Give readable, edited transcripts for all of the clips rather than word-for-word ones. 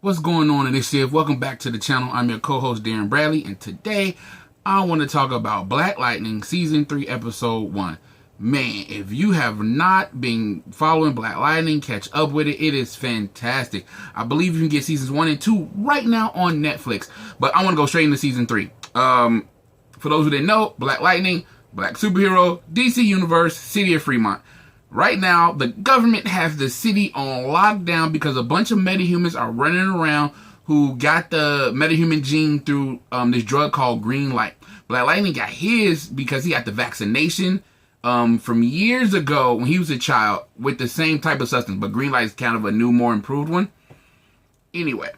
What's going on initiative? Welcome back to the channel. I'm your co-host Darrin Bradley, and today I want to talk about Black Lightning Season 3 Episode 1. Man, if you have not been following Black Lightning, catch up with it. It is fantastic. I believe you can get Seasons 1 and 2 right now on Netflix, but I want to go straight into Season 3. For those who didn't know, Black Lightning, Black Superhero, DC Universe, City of Fremont. Right now, the government has the city on lockdown because a bunch of metahumans are running around who got the metahuman gene through this drug called green light. Black Lightning got his because he got the vaccination from years ago when he was a child with the same type of substance, but green light is kind of a new, more improved one. Anyway,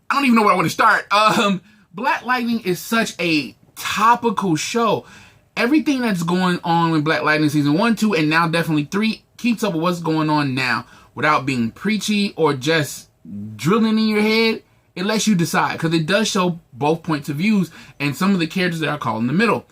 I don't even know where I want to start. Black Lightning is such a topical show. Everything that's going on with Black Lightning Season 1, 2, and now definitely 3 keeps up with what's going on now without being preachy or just drilling in your head. It lets you decide because it does show both points of views and some of the characters that are caught in the middle.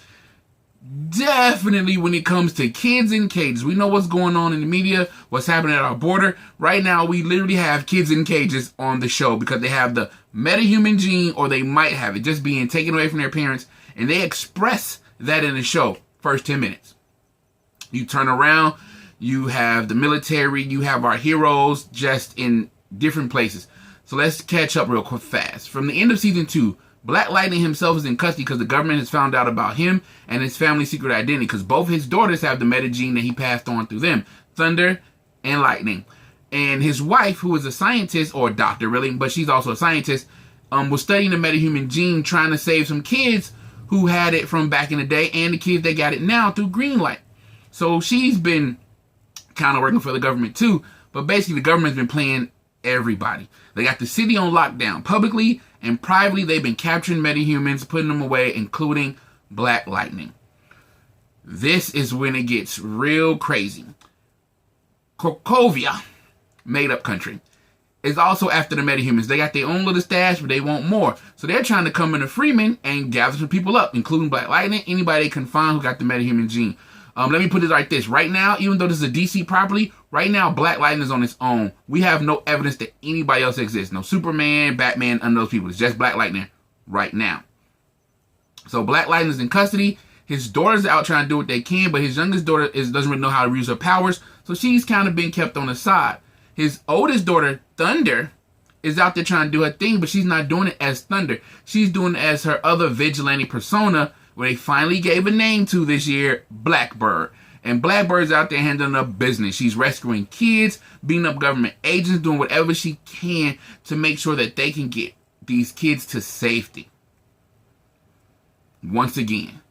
Definitely when it comes to kids in cages, we know what's going on in the media, what's happening at our border. Right now, we literally have kids in cages on the show because they have the metahuman gene, or they might have it just being taken away from their parents, and they express that in the show. First 10 minutes. You turn around, you have the military, you have our heroes just in different places. So let's catch up real quick fast. From the end of Season 2, Black Lightning himself is in custody because the government has found out about him and his family's secret identity, because both his daughters have the meta gene that he passed on through them, Thunder and Lightning. And his wife, who is a scientist, or a doctor really, but she's also a scientist, was studying the metahuman gene, trying to save some kids who had it from back in the day and the kids that got it now through green light. So she's been kind of working for the government too, but basically the government's been playing everybody. They got the city on lockdown. Publicly and privately, they've been capturing metahumans, putting them away, including Black Lightning. This is when it gets real crazy. Crocovia, made up country, is also after the metahumans. They got their own little stash, but they want more. So they're trying to come into Freeman and gather some people up, including Black Lightning, anybody they can find who got the metahuman gene. Let me put it like this. Right now, even though this is a DC property, right now Black Lightning is on its own. We have no evidence that anybody else exists. No Superman, Batman, none of those people. It's just Black Lightning right now. So Black Lightning is in custody. His daughter's out trying to do what they can, but his youngest daughter doesn't really know how to use her powers, so she's kind of been kept on the side. His oldest daughter, Thunder, is out there trying to do her thing, but she's not doing it as Thunder. She's doing it as her other vigilante persona, where they finally gave a name to this year, Blackbird. And Blackbird's out there handling up business. She's rescuing kids, beating up government agents, doing whatever she can to make sure that they can get these kids to safety. Once again,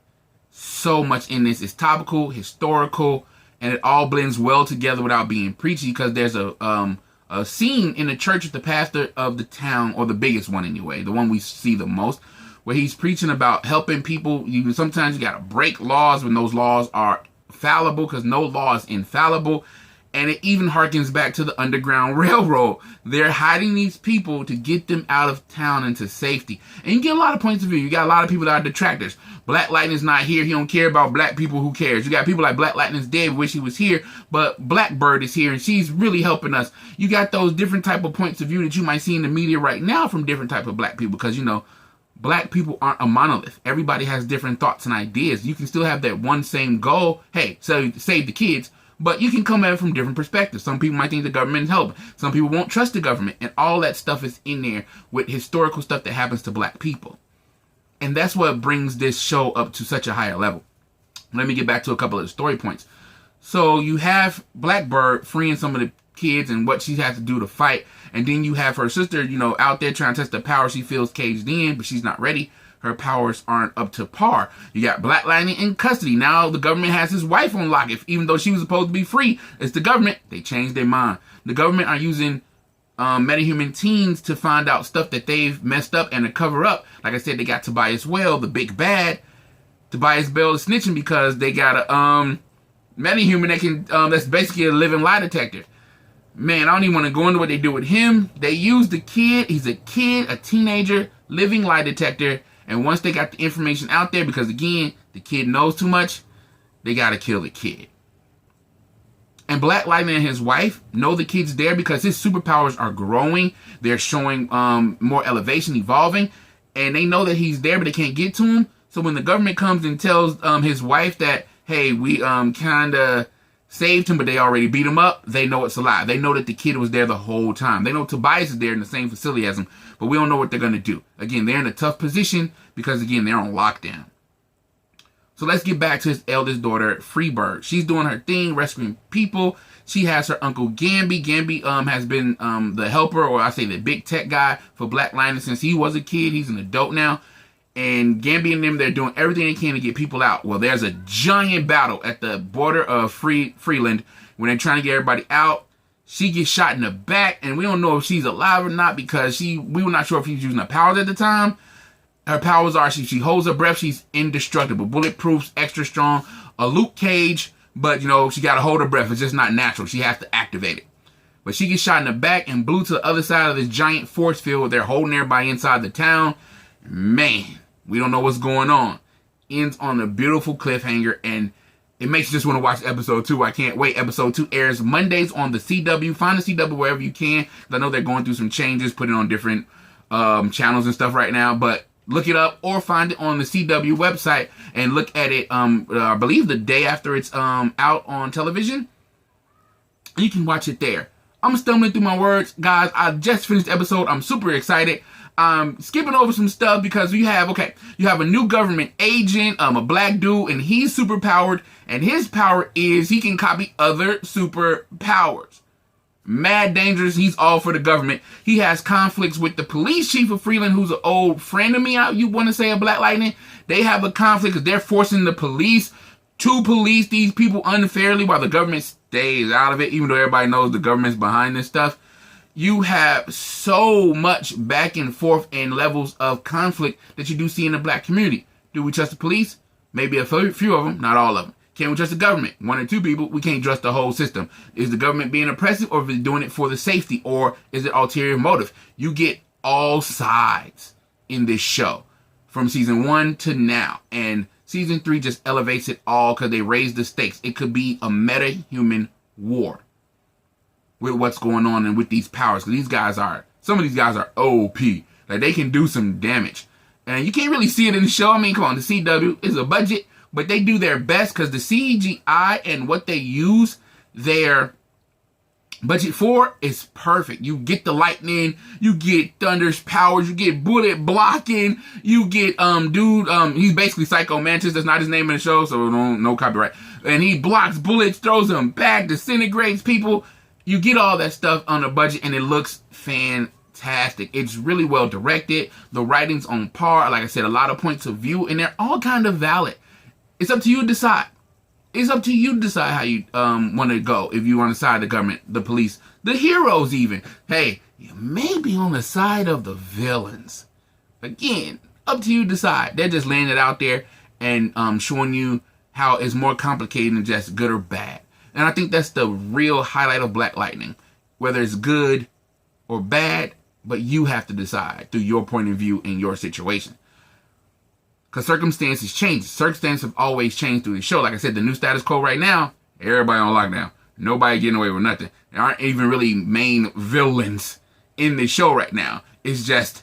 so much in this. It's topical, historical, and it all blends well together without being preachy, because there's a scene in the church with the pastor of the town, or the biggest one anyway, the one we see the most, where he's preaching about helping people. Sometimes you got to break laws when those laws are fallible, because no law is infallible. And it even harkens back to the Underground Railroad. They're hiding these people to get them out of town into safety. And you get a lot of points of view. You got a lot of people that are detractors. Black Lightning's not here. He don't care about black people. Who cares? You got people like Black Lightning's dead. Wish he was here. But Blackbird is here, and she's really helping us. You got those different type of points of view that you might see in the media right now from different type of black people. Because, black people aren't a monolith. Everybody has different thoughts and ideas. You can still have that one same goal. Hey, so save the kids. But you can come at it from different perspectives. Some people might think the government is helping. Some people won't trust the government. And all that stuff is in there with historical stuff that happens to black people. And that's what brings this show up to such a higher level. Let me get back to a couple of the story points. So you have Blackbird freeing some of the kids and what she has to do to fight. And then you have her sister, out there trying to test the power she feels caged in, but she's not ready. Her powers aren't up to par. You got Black Lightning in custody. Now the government has his wife on lock. Even though she was supposed to be free, it's the government. They changed their mind. The government are using metahuman teens to find out stuff that they've messed up and to cover up. Like I said, they got Tobias Whale, the big bad. Tobias Bell is snitching because they got a metahuman that can that's basically a living lie detector. Man, I don't even want to go into what they do with him. They use the kid. He's a kid, a teenager, living lie detector. And once they got the information out there, because again, the kid knows too much, they got to kill the kid. And Black Lightning and his wife know the kid's there because his superpowers are growing. They're showing more elevation, evolving. And they know that he's there, but they can't get to him. So when the government comes and tells his wife that, hey, we kind of saved him, but they already beat him up, they know it's a lie. They know that the kid was there the whole time. They know Tobias is there in the same facility as him, but we don't know what they're going to do. Again, they're in a tough position because, again, they're on lockdown. So let's get back to his eldest daughter, Freebird. She's doing her thing, rescuing people. She has her uncle Gamby. Gamby has been the helper, or I say the big tech guy for Black Lightning since he was a kid. He's an adult now. And Gamby and them, they're doing everything they can to get people out. Well, there's a giant battle at the border of Freeland when they're trying to get everybody out. She gets shot in the back, and we don't know if she's alive or not because we were not sure if she was using her powers at the time. Her powers are she holds her breath, she's indestructible, bulletproof, extra strong, a Luke Cage, but she got to hold her breath. It's just not natural. She has to activate it. But she gets shot in the back and blew to the other side of this giant force field. They're holding everybody inside the town. Man, we don't know what's going on. Ends on a beautiful cliffhanger, and it makes you just want to watch episode 2. I can't wait. Episode 2 airs Mondays on the CW. Find the CW wherever you can. I know they're going through some changes, putting it on different channels and stuff right now, but look it up or find it on the CW website and look at it, I believe the day after it's out on television. You can watch it there. I'm stumbling through my words. Guys, I just finished the episode. I'm super excited. I'm skipping over some stuff because you have a new government agent, a black dude, and he's super powered. And his power is he can copy other superpowers. Mad dangerous. He's all for the government. He has conflicts with the police chief of Freeland, who's an old friend of me. You want to say a Black Lightning? They have a conflict because they're forcing the police to police these people unfairly while the government stays out of it, even though everybody knows the government's behind this stuff. You have so much back and forth and levels of conflict that you do see in the black community. Do we trust the police? Maybe a few of them, not all of them. Can we trust the government? 1 or 2 people. We can't trust the whole system. Is the government being oppressive, or is it doing it for the safety, or is it ulterior motive? You get all sides in this show from season 1 to now. And season 3 just elevates it all because they raise the stakes. It could be a meta-human war with what's going on and with these powers. Some of these guys are OP. Like, they can do some damage. And you can't really see it in the show. I mean, come on, the CW is a budget, but they do their best because the CGI and what they use their budget for is perfect. You get the lightning, you get Thunder's powers, you get bullet blocking, you get he's basically Psycho Mantis. That's not his name in the show, so no copyright. And he blocks bullets, throws them back, disintegrates people. You get all that stuff on a budget, and it looks fantastic. It's really well directed. The writing's on par. Like I said, a lot of points of view, and they're all kind of valid. It's up to you to decide. It's up to you to decide how you want to go. If you want to side of the government, the police, the heroes even. Hey, you may be on the side of the villains. Again, up to you to decide. They're just laying it out there and showing you how it's more complicated than just good or bad. And I think that's the real highlight of Black Lightning. Whether it's good or bad, but you have to decide through your point of view in your situation. Because circumstances change. Circumstances have always changed through the show. Like I said, the new status quo right now, everybody on lockdown. Nobody getting away with nothing. There aren't even really main villains in the show right now. It's just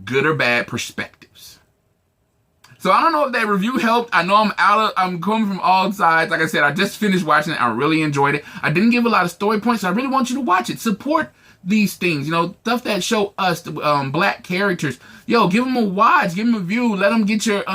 good or bad perspectives. So I don't know if that review helped. I know I'm coming from all sides. Like I said, I just finished watching it. I really enjoyed it. I didn't give a lot of story points. So I really want you to watch it. Support these things, stuff that show us the black characters. Yo, give them a watch, give them a view, let them get your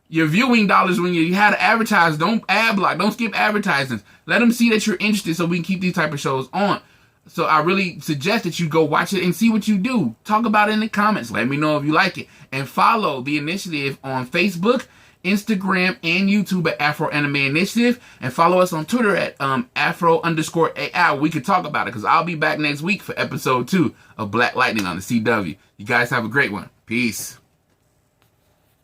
viewing dollars when you had to advertise. Don't ad block, don't skip advertisements. Let them see that you're interested so we can keep these type of shows on. So I really suggest that you go watch it and see what you do. Talk about it in the comments. Let me know if you like it. And follow the initiative on Facebook, Instagram, and YouTube at Afro Anime Initiative. And follow us on Twitter at Afro_AI. We could talk about it because I'll be back next week for episode 2 of Black Lightning on the CW. You guys have a great one. Peace.